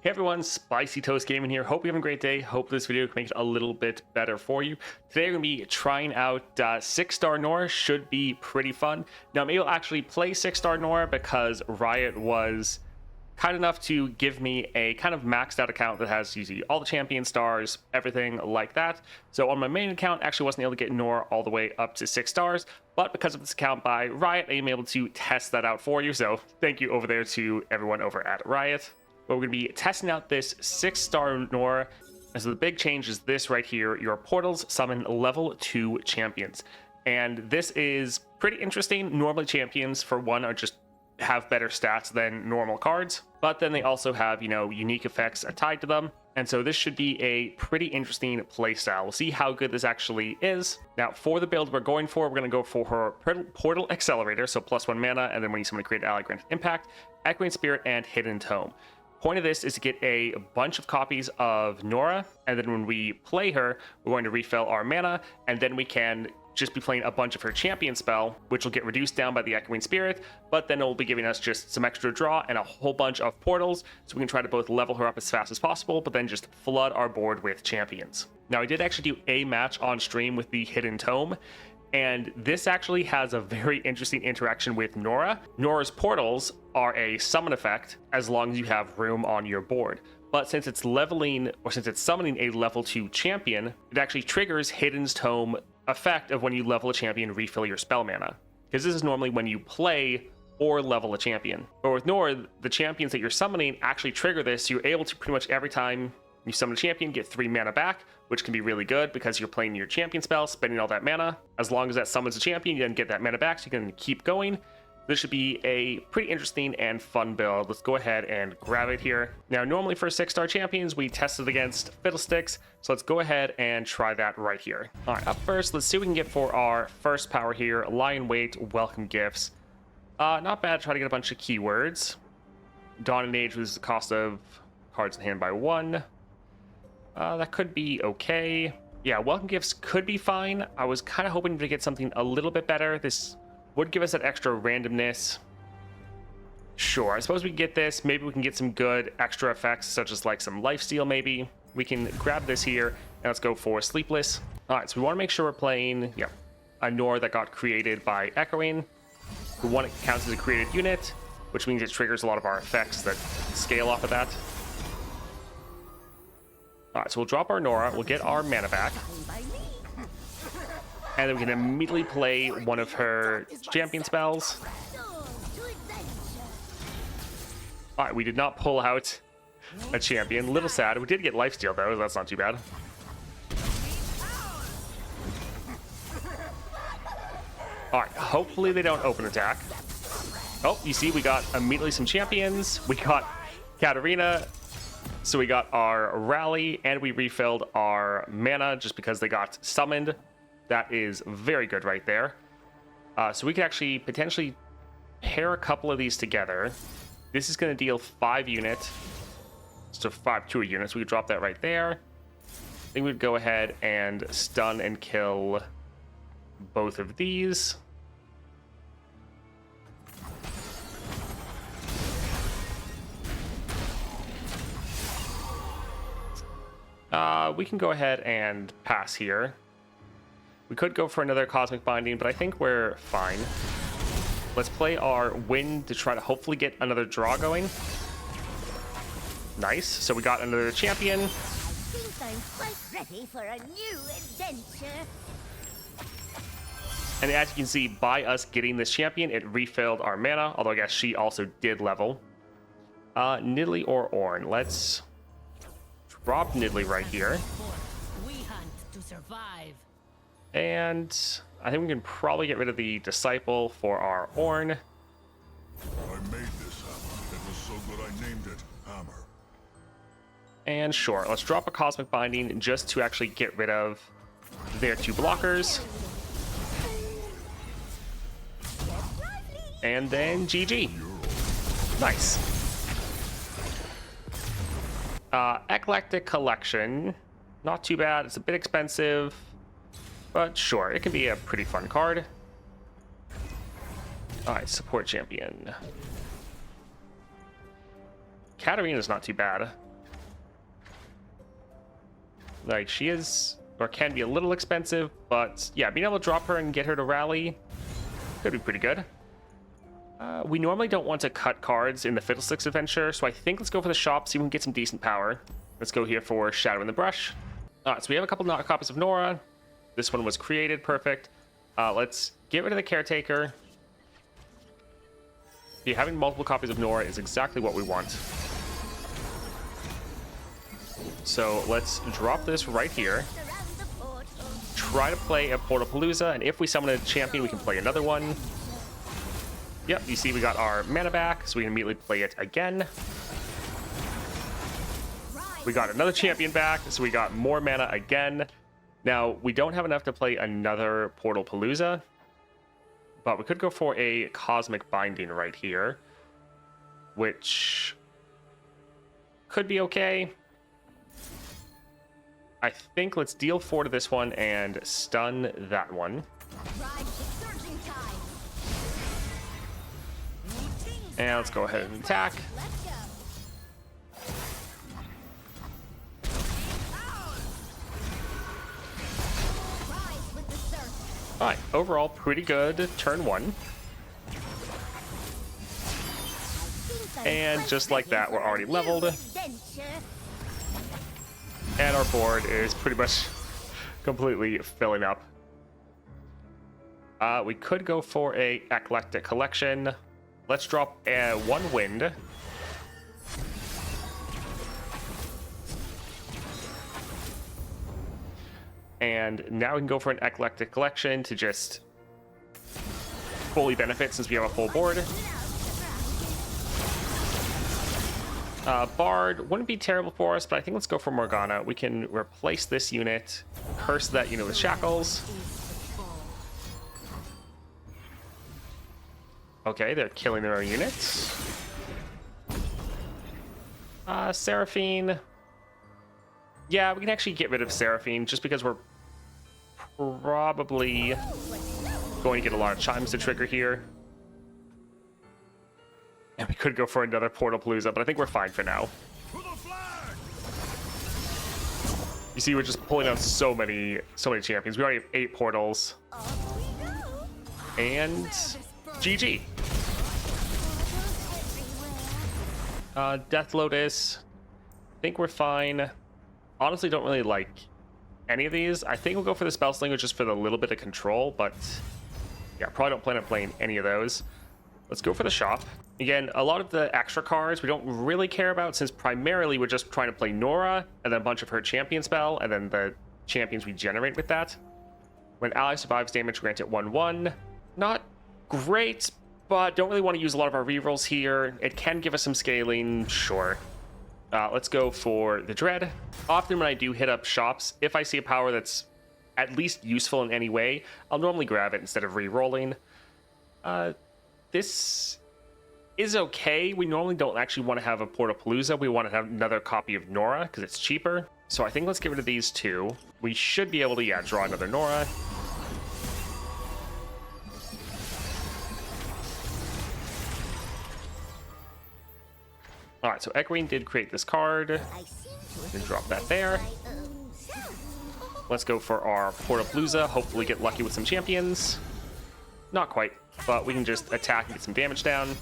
Hey everyone, Spicy Toast Gaming here. Hope you're having a great day. Hope this video can make it a little bit better for you. Today we're going to be trying out 6-star Norra. Should be pretty fun. Now maybe I'll actually play 6-star Norra because Riot was kind enough to give me a kind of maxed out account that has usually all the champion stars, everything like that. So on my main account, actually wasn't able to get Norra all the way up to 6 stars, but because of this account by Riot, I am able to test that out for you. So thank you over there to everyone over at Riot. But we're going to be testing out this 6-star Norra. And so the big change is this right here. Your portals summon level 2 champions. And this is pretty interesting. Normally champions, for one, are just have better stats than normal cards. But then they also have, unique effects tied to them. And so this should be a pretty interesting playstyle. We'll see how good this actually is. Now, for the build we're going to go for her Portal Accelerator. So +1 mana, and then when you summon a created ally, grant impact, Echoing Spirit, and Hidden Tome. Point of this is to get a bunch of copies of Norra, and then when we play her, we're going to refill our mana, and then we can just be playing a bunch of her champion spell, which will get reduced down by the Echoing Spirit, but then it will be giving us just some extra draw and a whole bunch of portals, so we can try to both level her up as fast as possible, but then just flood our board with champions. Now, I did actually do a match on stream with the Hidden Tome, and this actually has a very interesting interaction with Norra. Norra's portals are a summon effect as long as you have room on your board. But since it's summoning a level 2 champion, it actually triggers Hidden's Tome effect of when you level a champion, refill your spell mana. Because this is normally when you play or level a champion. But with Norra, the champions that you're summoning actually trigger this, so you're able to pretty much every time you summon a champion, get 3 mana back, which can be really good because you're playing your champion spell, spending all that mana. As long as that summons a champion, you then get that mana back, so you can keep going. This should be a pretty interesting and fun build. Let's go ahead and grab it here. Now, normally for 6-star champions, we tested against Fiddlesticks, so let's go ahead and try that right here. All right, up first, let's see what we can get for our first power here. Lion Weight, Welcome Gifts. Not bad, try to get a bunch of keywords. Dawn and Age was the cost of cards in hand by 1. That could be okay. Yeah, Welcome Gifts could be fine. I was kind of hoping to get something a little bit better. This would give us that extra randomness. Sure, I suppose we can get this. Maybe we can get some good extra effects, such as like some lifesteal maybe. We can grab this here, and let's go for Sleepless. All right, so we want to make sure we're playing, a Norra that got created by Echoing. The one that counts as a created unit, which means it triggers a lot of our effects that scale off of that. All right, so we'll drop our Norra, we'll get our mana back, and then we can immediately play one of her champion spells. All right, we did not pull out a champion. A little sad. We did get lifesteal, though, so that's not too bad. All right, hopefully they don't open attack. Oh, you see, we got immediately some champions. We got Katarina. So we got our rally, and we refilled our mana just because they got summoned. That is very good right there. So we could actually potentially pair a couple of these together. This is going to deal 5 units. So 5 2 units. We could drop that right there. I think we'd go ahead and stun and kill both of these. We can go ahead and pass here. We could go for another Cosmic Binding, but I think we're fine. Let's play our Wind to try to hopefully get another draw going. Nice. So we got another champion. I think I'm quite ready for a new adventure. And as you can see, by us getting this champion, it refilled our mana, although I guess she also did level. Nidalee or Ornn. Let's drop Nidalee right here. We hunt to survive. And I think we can probably get rid of the Disciple for our Ornn. I made this hammer. It was so good I named it Hammer. And sure, let's drop a Cosmic Binding just to actually get rid of their 2 blockers. And then GG. Nice. Eclectic Collection. Not too bad. It's a bit expensive, but sure, it can be a pretty fun card. All right, support champion. Katarina's not too bad. Like, she is, or can be a little expensive, but yeah, being able to drop her and get her to rally could be pretty good. We normally don't want to cut cards in the Fiddlesticks adventure, so I think let's go for the shop, see if we can get some decent power. Let's go here for Shadow in the Brush. So we have a couple copies of Norra. This one was created, perfect. Let's get rid of the Caretaker. Yeah, having multiple copies of Norra is exactly what we want. So let's drop this right here. Try to play a Portalpalooza, and if we summon a champion, we can play another one. Yep, you see we got our mana back, so we can immediately play it again. We got another champion back, so we got more mana again. Now, we don't have enough to play another Portalpalooza, but we could go for a Cosmic Binding right here, which could be okay. I think let's deal 4 to this one and stun that one. And let's go ahead and attack. Alright, overall pretty good turn 1. And just like that, we're already leveled. And our board is pretty much completely filling up. We could go for a Eclectic Collection. Let's drop 1 wind. And now we can go for an Eclectic Collection to just fully benefit since we have a full board. Bard wouldn't be terrible for us, but I think let's go for Morgana. We can replace this unit, curse that unit with Shackles. Okay, they're killing their own units. Seraphine. Yeah, we can actually get rid of Seraphine just because we're probably going to get a lot of chimes to trigger here. And we could go for another Portalpalooza, but I think we're fine for now. You see, we're just pulling out so many champions. We already have 8 portals. And GG. Death Lotus. I think we're fine. Honestly, don't really like any of these. I think we'll go for the Spell Slinger just for the little bit of control, but yeah, probably don't plan on playing any of those. Let's go for the shop. Again, a lot of the extra cards we don't really care about since primarily we're just trying to play Norra and then a bunch of her champion spell and then the champions we generate with that. When ally survives damage, grant it 1/1. Not great, but don't really want to use a lot of our rerolls here. It can give us some scaling, sure. Let's go for the Dread. Often when I do hit up shops, if I see a power that's at least useful in any way, I'll normally grab it instead of re-rolling. This is okay. We normally don't actually want to have a Portalpalooza. We want to have another copy of Norra because it's cheaper. So I think let's get rid of these 2. We should be able to, yeah, draw another Norra. All right, so Echoing did create this card. And drop that there. Let's go for our Portalpalooza. Hopefully get lucky with some champions. Not quite, but we can just attack and get some damage down.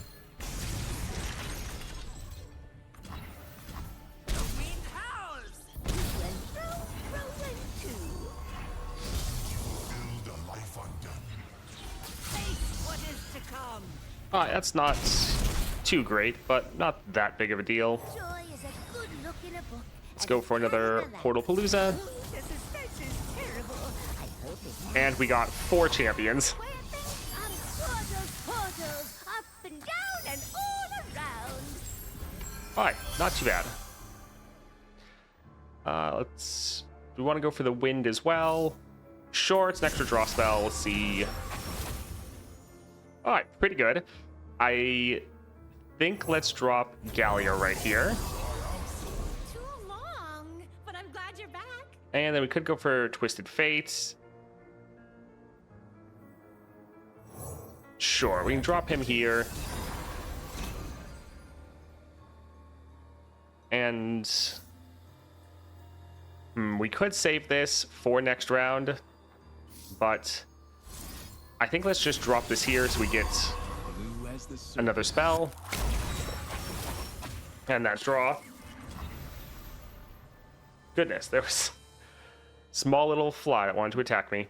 Alright, that's not too great, but not that big of a deal. Let's go for another Portalpalooza. And we got 4 champions. Alright, not too bad. We want to go for the wind as well. Sure, it's an extra draw spell. We'll see. Alright, pretty good. I think let's drop Gallia right here. Too long, but I'm glad you're back. And then we could go for Twisted Fates. Sure, we can drop him here. And We could save this for next round, but I think let's just drop this here so we get another spell. And that's draw. Goodness, there was a small little fly that wanted to attack me.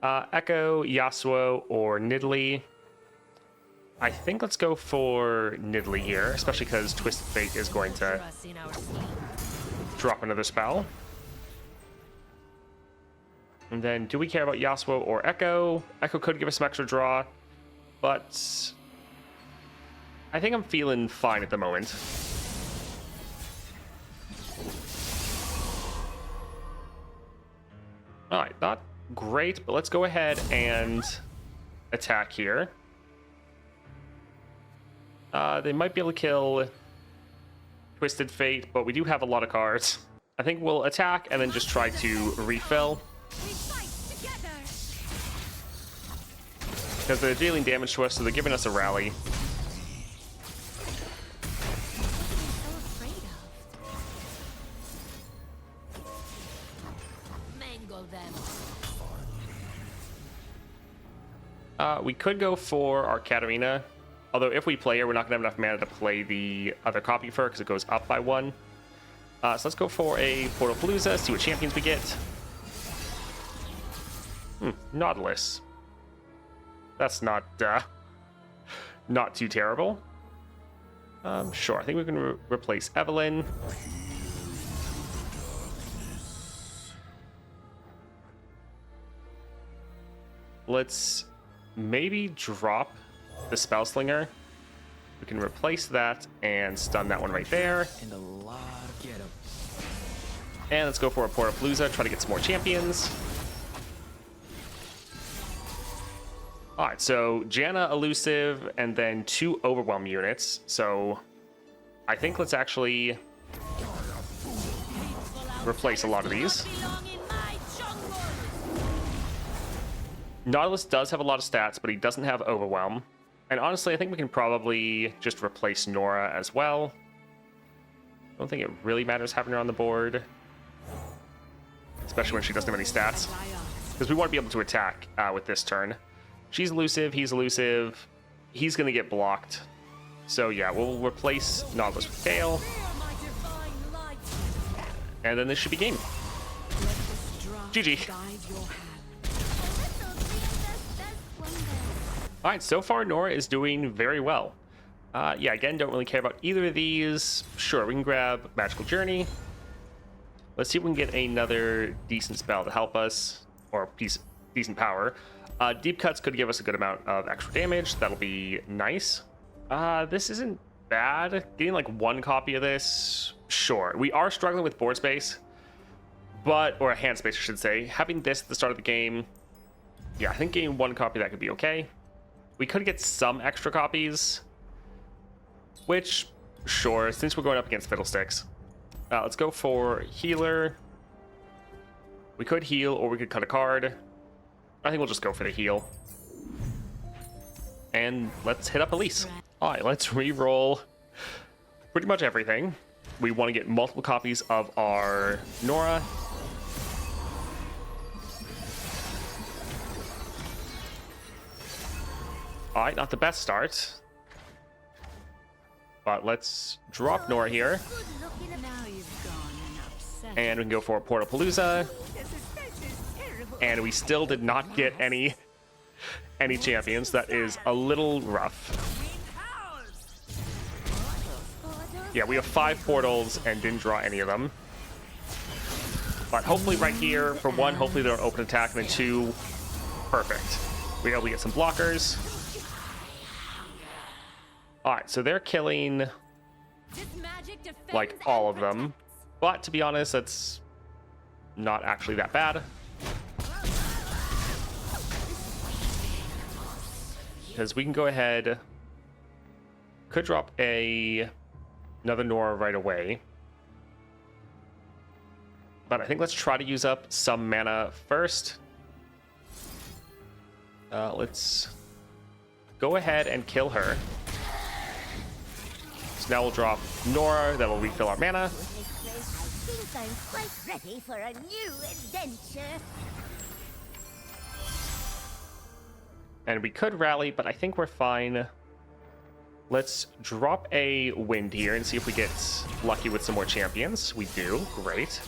Echo, Yasuo, or Nidalee. I think let's go for Nidalee here, especially because Twisted Fate is going to drop another spell. And then, do we care about Yasuo or Echo? Echo could give us some extra draw, but I think I'm feeling fine at the moment. Alright, not great, but let's go ahead and attack here. They might be able to kill Twisted Fate, but we do have a lot of cards. I think we'll attack and then just try to refill. Because they're dealing damage to us, so they're giving us a rally. We could go for our Katarina. Although if we play her, we're not going to have enough mana to play the other copy for her because it goes up by 1. So let's go for a Portalpalooza, see what champions we get. Nautilus. That's not too terrible. Sure, I think we can replace Evelyn. Let's maybe drop the Spell Slinger. We can replace that and stun that one right there. And a lot of get 'em. And let's go for a Portalpalooza, try to get some more champions. Alright, so Janna, Elusive, and then 2 Overwhelm units. So I think let's actually replace a lot of these. Nautilus does have a lot of stats, but he doesn't have Overwhelm. And honestly, I think we can probably just replace Norra as well. I don't think it really matters having her on the board. Especially when she doesn't have any stats. Because we want to be able to attack with this turn. She's elusive, he's elusive. He's going to get blocked. So yeah, we'll replace Nautilus with Gale. And then this should be game. GG. Alright, so far Norra is doing very well. Yeah, again, don't really care about either of these. Sure, we can grab Magical Journey. Let's see if we can get another decent spell to help us, or decent power. Deep Cuts could give us a good amount of extra damage. That'll be nice. This isn't bad. Getting like 1 copy of this, sure. We are struggling with board space, or a hand space, I should say. Having this at the start of the game, yeah, I think getting 1 copy of that could be okay. We could get some extra copies, which, sure, since we're going up against Fiddlesticks. Let's go for Healer. We could heal, or we could cut a card. I think we'll just go for the heal. And let's hit up Elise. Alright, let's re-roll pretty much everything. We want to get multiple copies of our Norra. Alright, not the best start. But let's drop Norra here. And we can go for a Portalpalooza. And we still did not get any champions. That is a little rough. Yeah, we have 5 portals and didn't draw any of them. But hopefully right here, for 1, hopefully they don't open attack, and then 2, perfect. We're able to get some blockers. Alright, so they're killing like all of them. But to be honest, that's not actually that bad. Because we can go ahead, could drop another Norra right away. But I think let's try to use up some mana first. Let's go ahead and kill her. So now we'll drop Norra, that will refill our mana. guess I'm quite ready for a new adventure. And we could rally, but I think we're fine. Let's drop a wind here and see if we get lucky with some more champions. We do. Great.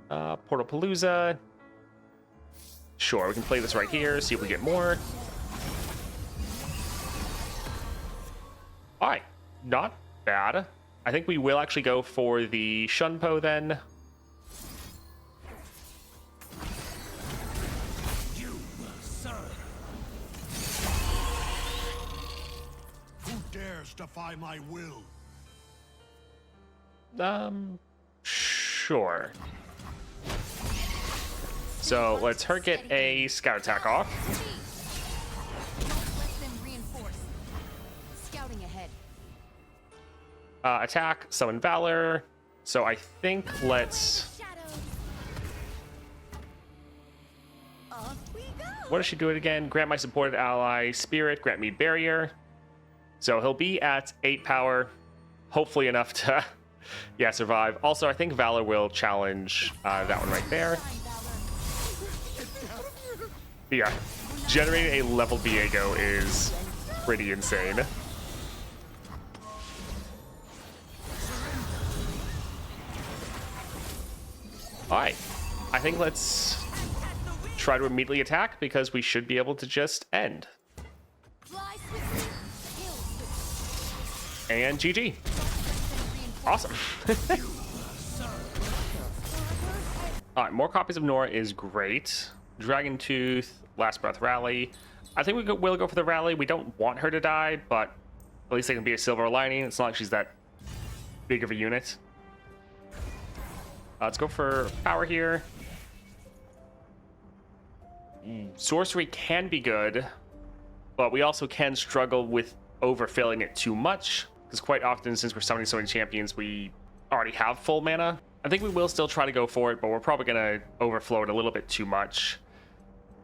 Portalpalooza. Sure, we can play this right here, see if we get more. Alright, not bad. I think we will actually go for the Shunpo then. You will serve. Who dares defy my will? Sure. So let's her get a scout attack off. Don't let them reinforce. Scouting ahead. Attack, summon Valor. So I think let's... Shadows. Off we go. What does she do it again? Grant my supported ally Spirit, grant me Barrier. So he'll be at 8 power. Hopefully enough to, yeah, survive. Also, I think Valor will challenge that one right there. But yeah, generating a level Viego is pretty insane. Alright, I think let's try to immediately attack because we should be able to just end. Fly swiftly. Kill swiftly. And GG. Awesome. Alright, more copies of Norra is great. Dragon Tooth, Last Breath Rally. I think we'll go for the rally. We don't want her to die, but at least they can be a silver lining. It's not like she's that big of a unit. Let's go for power here. Sorcery can be good, but we also can struggle with overfilling it too much, because quite often, since we're summoning so many champions, we already have full mana. I think we will still try to go for it, but we're probably going to overflow it a little bit too much.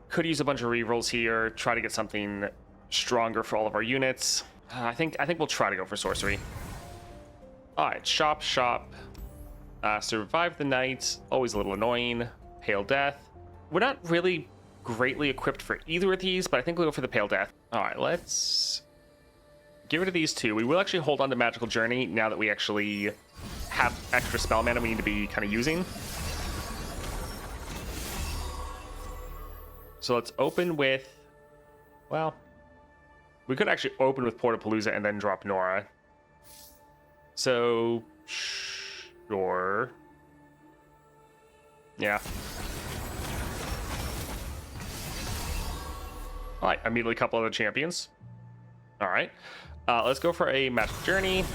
Could use a bunch of rerolls here, try to get something stronger for all of our units. I think we'll try to go for sorcery. All right, shop. Survive the night, always a little annoying. Pale Death. We're not really greatly equipped for either of these, but I think we'll go for the Pale Death. All right, let's get rid of these two. We will actually hold on to Magical Journey now that we actually have extra spell mana we need to be kind of using. So let's open with, well, we could actually open with Portalpalooza and then drop Norra. So, sure. Yeah. All right, immediately a couple other champions. All right, let's go for a Magic Journey.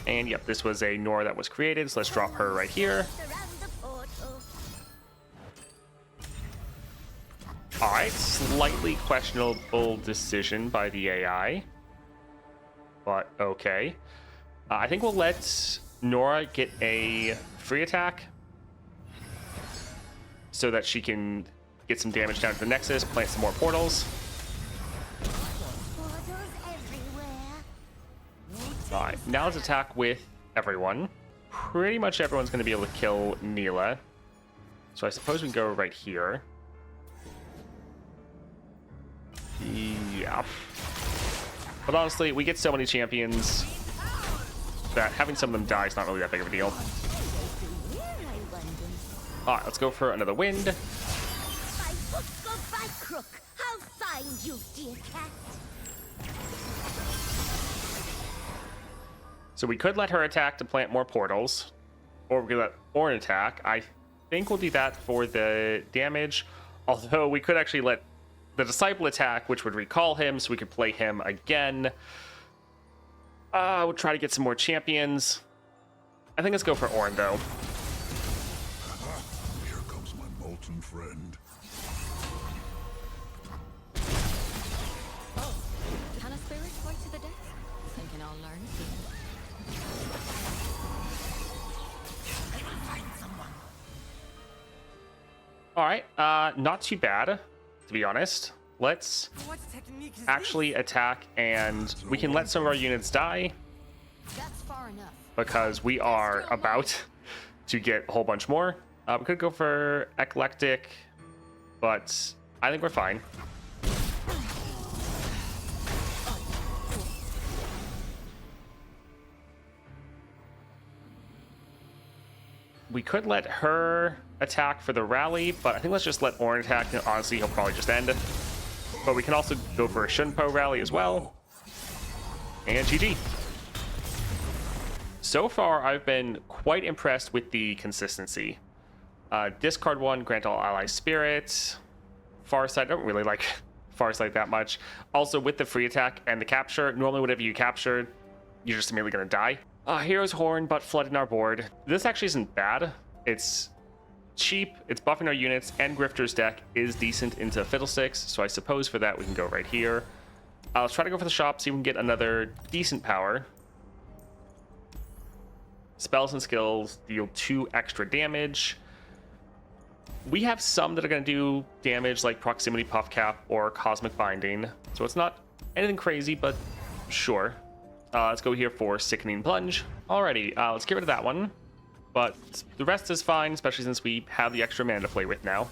And yep, this was a Norra that was created, so let's drop her right here. Around the portal. All right, slightly questionable decision by the AI, but okay. I think we'll let Norra get a free attack so that she can get some damage down to the Nexus, plant some more portals. Portals everywhere. All right, now let's attack with everyone. Pretty much everyone's going to be able to kill Neela. So I suppose we can go right here. Yeah. But honestly, we get so many champions that having some of them die is not really that big of a deal. Where, I wonder? All right, let's go for another wind. By hook or by crook, I'll find you, dear cat. So we could let her attack to plant more portals, or we could let Ornn attack. I think we'll do that for the damage, although we could actually let the Disciple attack, which would recall him, so we could play him again. We'll try to get some more champions. I think let's go for Ornn, though. Here comes my molten friend. Oh, can a spirit fight to the death? Thinking I'll learn soon. All right, not too bad, to be honest. Let's What technique is actually attack, and we can let some of our units die. That's far enough. because we are about to get a whole bunch more. We could go for Eclectic, but I think we're fine. We could let her attack for the rally, but I think let's just let Orin attack. And honestly, he'll probably just end. But we can also go for a Shunpo rally as well. And GG. So far, I've been quite impressed with the consistency. Discard one, grant all allies spirits. Farsight, I don't really like Farsight that much. Also, with the free attack and the capture, normally whatever you capture, you're just immediately going to die. Hero's Horn, but flooding our board. This actually isn't bad. It's cheap, it's buffing our units, and Grifter's deck is decent into Fiddlesticks, so I suppose for that we can go right here. Let's try to go for the shop, see if we can get another decent power. Spells and skills deal 2 extra damage. We have some that are going to do damage, like Proximity Puff Cap or Cosmic Binding, so it's not anything crazy, but sure. Let's go here for Sickening Plunge. Alrighty, let's get rid of that one. But the rest is fine, especially since we have the extra mana to play with now.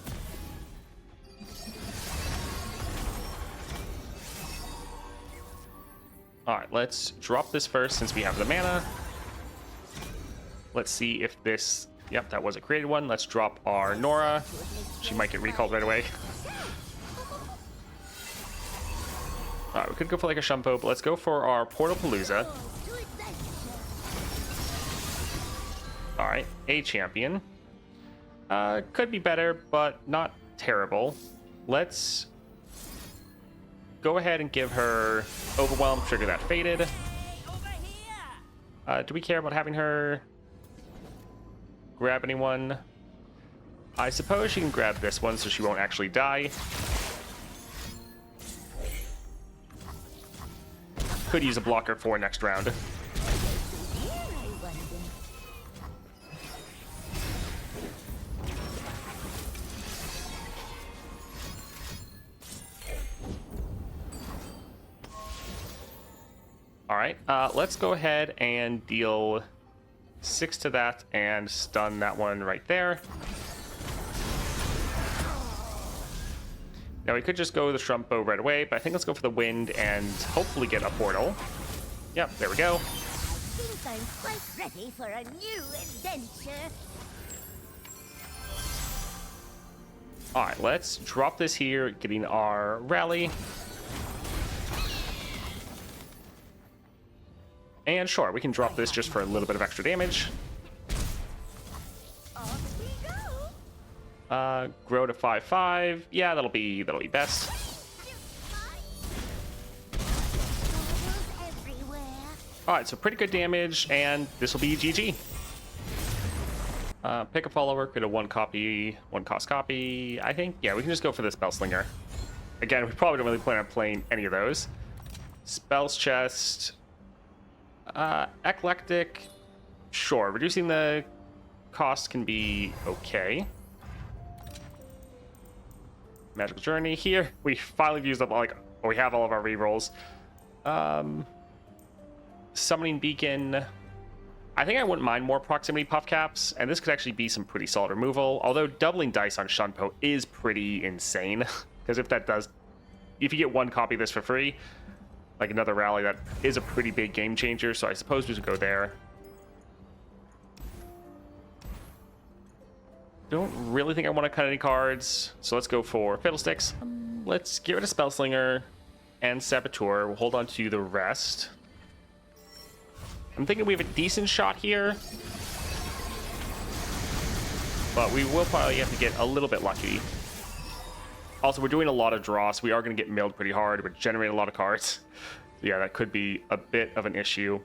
Alright, let's drop this first since we have the mana. Let's see if this... Yep, that was a created one. Let's drop our Norra. She might get recalled right away. Alright, we could go for like a Shumpo, but let's go for our Portal Palooza. Alright, a champion. Could be better, but not terrible. Let's go ahead and give her Overwhelm, trigger that Faded. Do we care about having her grab anyone? I suppose she can grab this one so she won't actually die. Could use a blocker for next round. Alright, let's go ahead and deal 6 to that and stun that one right there. Now we could just go with the Shumpo right away, but I think let's go for the wind and hopefully get a portal. Yep, there we go. I think I'm quite ready for a new adventure. Alright, let's drop this here, getting our rally. And sure, we can drop this just for a little bit of extra damage. Off we go. Grow to 5/5. Yeah, that'll be best. Everywhere. Alright, so pretty good damage, and this will be GG. Pick a follower, create a 1 cost copy. I think, yeah, we can just go for the Spellslinger. Again, we probably don't really plan on playing any of those. Spells chest. Eclectic. Sure, reducing the cost can be okay. Magical Journey. Here, we finally used up, we have all of our rerolls. Summoning Beacon. I think I wouldn't mind more Proximity Puff Caps, and this could actually be some pretty solid removal, although doubling dice on Shunpo is pretty insane, because if you get 1 copy of this for free, like another rally, that is a pretty big game changer, so I suppose we should go there. Don't really think I want to cut any cards, so let's go for Fiddlesticks. Let's get rid of Spellslinger and Saboteur. We'll hold on to the rest. I'm thinking we have a decent shot here, but we will probably have to get a little bit lucky. Also, we're doing a lot of draw, so we are going to get milled pretty hard. We're generating a lot of cards. Yeah, that could be a bit of an issue.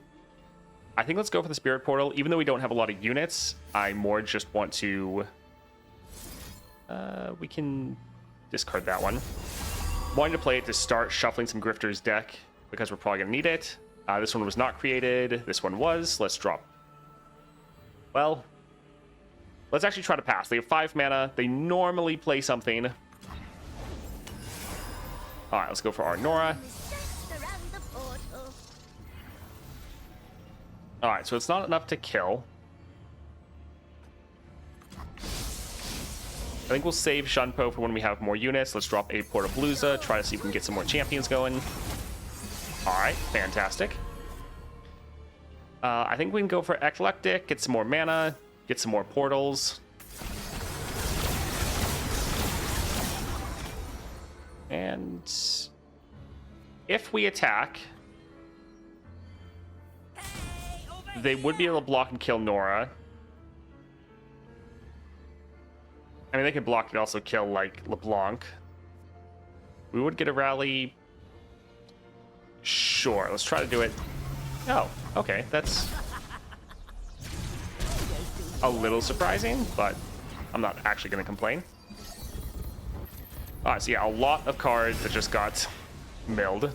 I think let's go for the Spirit Portal. Even though we don't have a lot of units, I more just want to... we can discard that one. Wanting to play it to start shuffling some Grifter's deck, because we're probably going to need it. This one was not created. This one was. Let's drop. Well, let's actually try to pass. They have 5 mana. They normally play something. Alright, let's go for our Norra. All right, so it's not enough to kill. I think we'll save Shunpo for when we have more units. Let's drop a Portabluza, try to see if we can get some more champions going. All right, fantastic. I think we can go for Eclectic, get some more mana, get some more portals. And if we attack, they would be able to block and kill Norra. I mean, they could block and also kill, like, LeBlanc. We would get a rally. Sure, let's try to do it. Oh, okay, that's a little surprising, but I'm not actually going to complain. Alright, so yeah, a lot of cards that just got milled.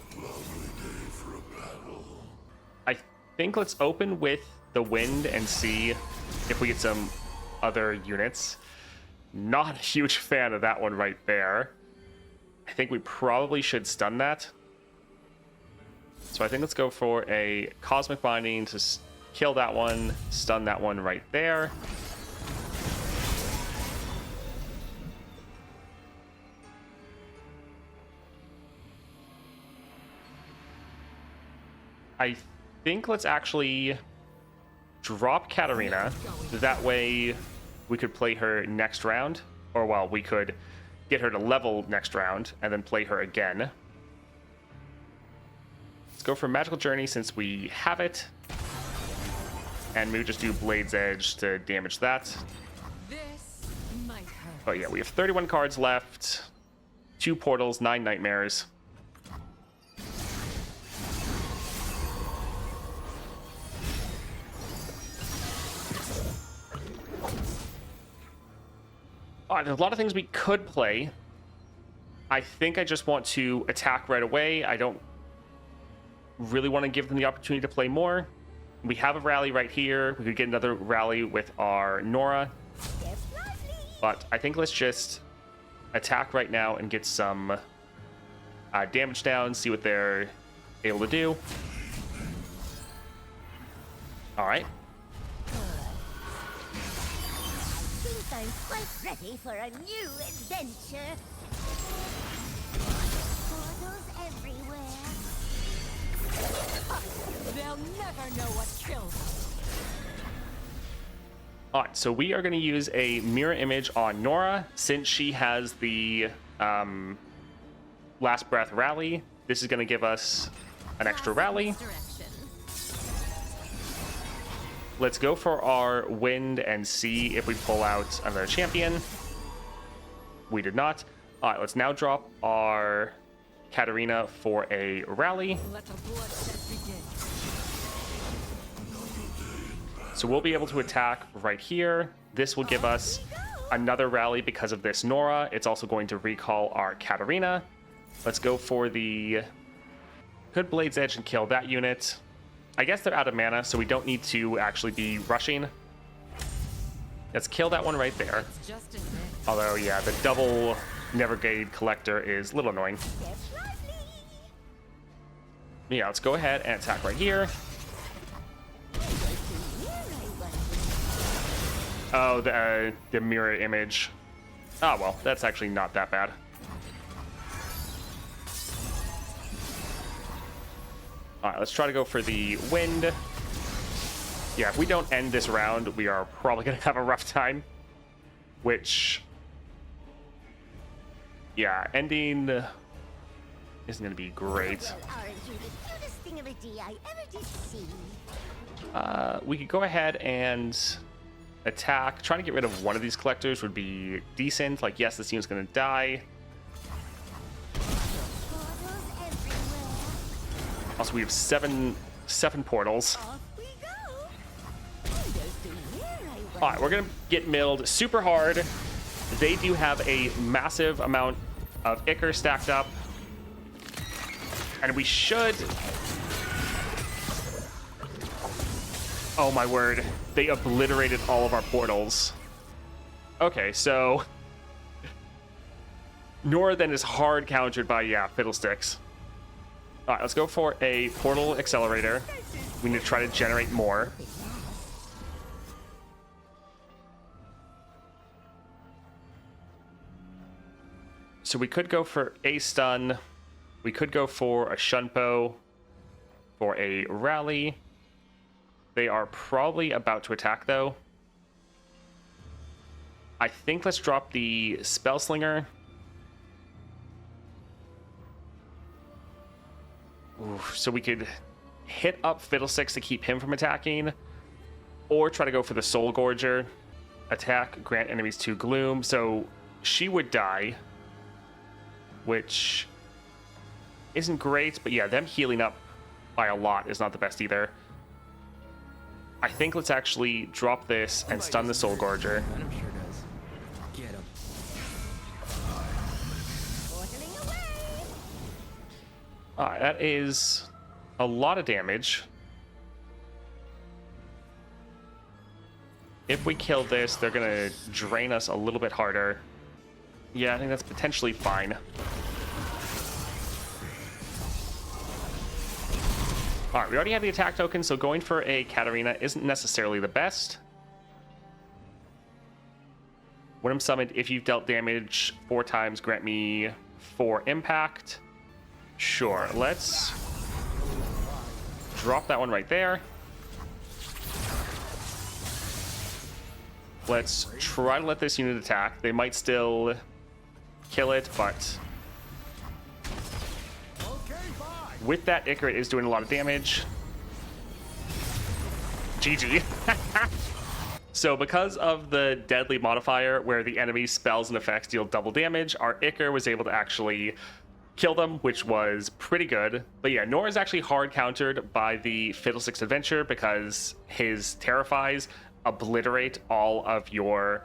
I think let's open with the wind and see if we get some other units. Not a huge fan of that one right there. I think we probably should stun that. So I think let's go for a Cosmic Binding to kill that one, stun that one right there. I think let's actually drop Katarina. That way we could play her next round. Or, well, we could get her to level next round and then play her again. Let's go for Magical Journey since we have it. And maybe just do Blade's Edge to damage that. This might hurt. Oh yeah, we have 31 cards left. 2 portals, 9 nightmares. Alright, there's a lot of things we could play. I think I just want to attack right away. I don't really want to give them the opportunity to play more. We have a rally right here. We could get another rally with our Norra. But I think let's just attack right now and get some damage down, see what they're able to do. Alright. I'm quite ready for a new adventure. Portals everywhere. They'll never know what kills. Alright, so we are going to use a mirror image on Norra since she has the Last Breath rally. This is going to give us an extra rally. Let's go for our wind and see if we pull out another champion. We did not. All right, let's now drop our Katarina for a rally. Let the bloodshed begin. So we'll be able to attack right here. This will give us another rally because of this Norra. It's also going to recall our Katarina. Let's go for the... Could Blade's Edge and kill that unit. I guess they're out of mana, so we don't need to actually be rushing. Let's kill that one right there. Just a bit. Although, yeah, the double Nevergade Collector is a little annoying. Yeah, let's go ahead and attack right here. Oh, the mirror image. Oh, well, that's actually not that bad. All right, let's try to go for the wind. Yeah, if we don't end this round, we are probably going to have a rough time. Which, yeah, ending isn't going to be great. Aren't you the cutest thing of a D I ever did see? We could go ahead and attack. Trying to get rid of one of these collectors would be decent. Like, yes, this team's going to die. Also, we have seven portals. Off we go. All right, we're gonna get milled super hard. They do have a massive amount of Ichor stacked up, and we should. Oh my word! They obliterated all of our portals. Okay, so Norra then is hard countered by Fiddlesticks. All right, let's go for a portal accelerator. This is We need to try to generate more. So we could go for a stun. We could go for a Shunpo, for a rally. They are probably about to attack, though. I think let's drop the Spell Slinger. Oof, so we could hit up Fiddlesticks to keep him from attacking, or try to go for the Soul Gorger. Attack, grant enemies 2 Gloom. So she would die, which isn't great, but yeah, them healing up by a lot is not the best either. I think let's actually drop this and stun the Soul Gorger. Venom sure does. Get him. Portaling away. Alright, that is a lot of damage. If we kill this, they're gonna drain us a little bit harder. Yeah, I think that's potentially fine. Alright, we already have the attack token, so going for a Katarina isn't necessarily the best. When I'm summoned, if you've dealt damage 4 times, grant me 4 impact. Sure, let's drop that one right there. Let's try to let this unit attack. They might still kill it, but with that, Icarus is doing a lot of damage. GG. So because of the deadly modifier, where the enemy's spells and effects deal double damage, our Icar was able to actually kill them, which was pretty good. But yeah, Norra is actually hard countered by the Fiddlesticks Adventure because his Terrifies obliterate all of your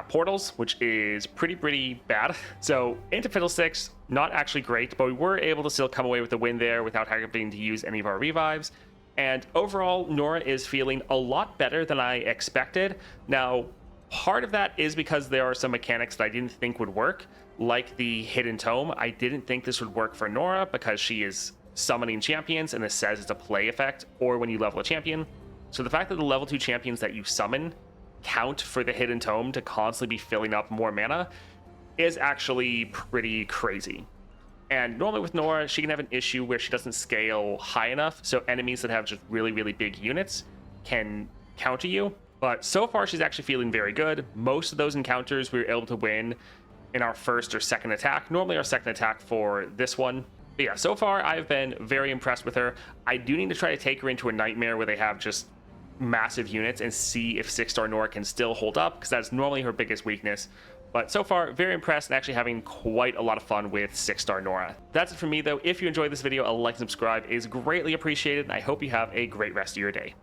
portals, which is pretty bad. So into Fiddlesticks, not actually great, but we were able to still come away with a win there without having to use any of our revives. And overall, Norra is feeling a lot better than I expected. Now, part of that is because there are some mechanics that I didn't think would work, like the Hidden Tome. I didn't think this would work for Norra because she is summoning champions, and this says it's a play effect, or when you level a champion. So the fact that the level 2 champions that you summon count for the Hidden Tome to constantly be filling up more mana is actually pretty crazy. And normally with Norra, she can have an issue where she doesn't scale high enough, so enemies that have just really big units can counter you. But so far, she's actually feeling very good. Most of those encounters we were able to win in our first or second attack. Normally our second attack for this one. But yeah, so far I've been very impressed with her. I do need to try to take her into a nightmare where they have just massive units and see if 6-star Norra can still hold up, because that's normally her biggest weakness. But so far, very impressed and actually having quite a lot of fun with 6-star Norra. That's it for me, though. If you enjoyed this video, a like and subscribe is greatly appreciated, and I hope you have a great rest of your day.